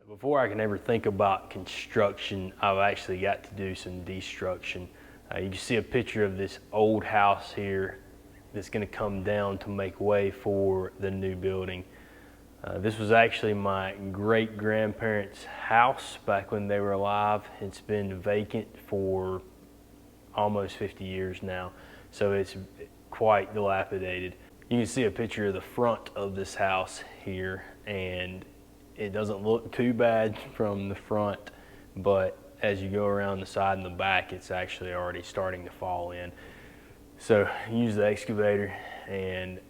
Before I can ever think about construction, I've actually got to do some destruction. You can see a picture of this old house here that's going to come down to make way for the new building. This was actually my great-grandparents' house back when they were alive. It's been vacant for almost 50 years now, so it's quite dilapidated. You can see a picture of the front of this house here, and it doesn't look too bad from the front, but as you go around the side and the back, it's actually already starting to fall in. So use the excavator and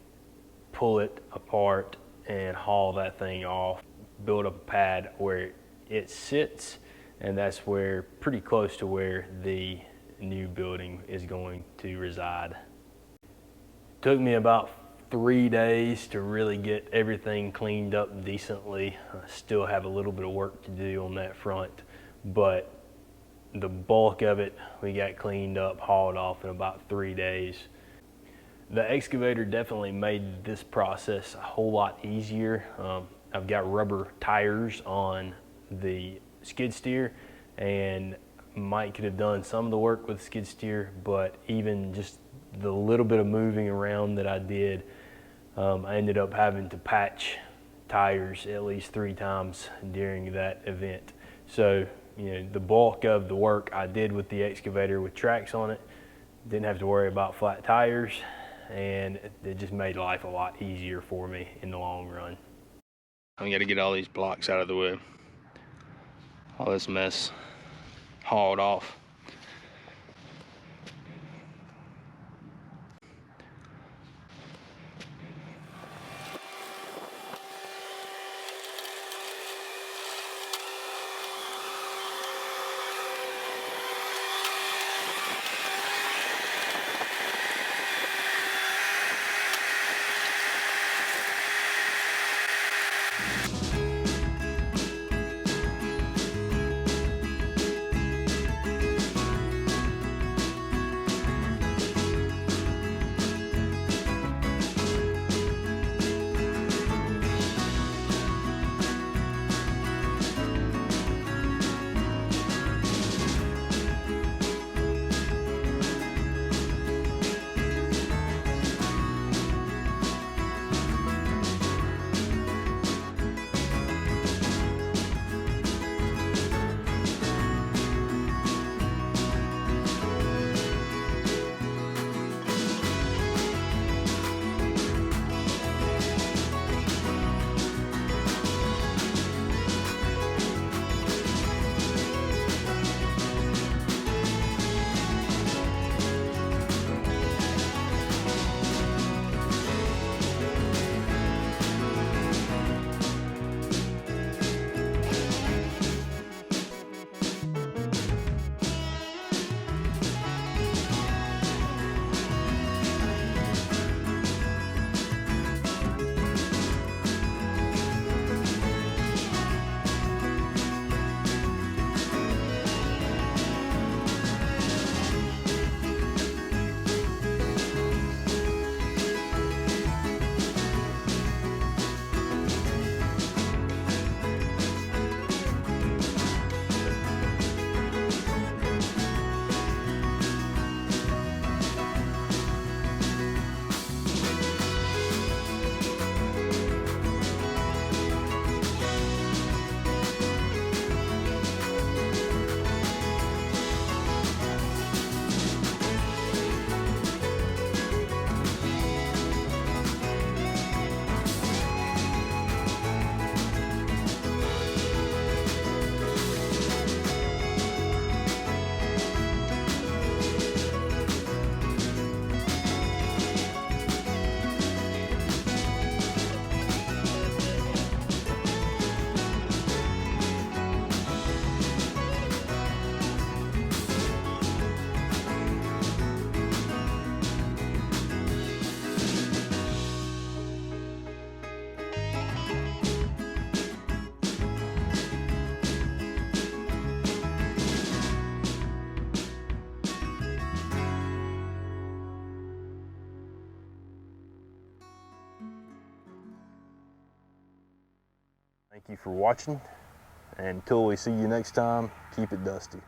pull it apart and haul that thing off, build up a pad where it sits, and that's where, pretty close to where the new building is going to reside. Took me about 3 days to really get everything cleaned up decently. I still have a little bit of work to do on that front, but the bulk of it we got cleaned up, hauled off in about 3 days. The excavator definitely made this process a whole lot easier. I've got rubber tires on the skid steer, and Mike could have done some of the work with the skid steer, but even just the little bit of moving around that I did, I ended up having to patch tires at least 3 times during that event. So, you know, the bulk of the work I did with the excavator with tracks on it, didn't have to worry about flat tires, and it just made life a lot easier for me in the long run. I got to get all these blocks out of the way. All this mess hauled off. Thank you for watching. And until we see you next time, keep it dusty.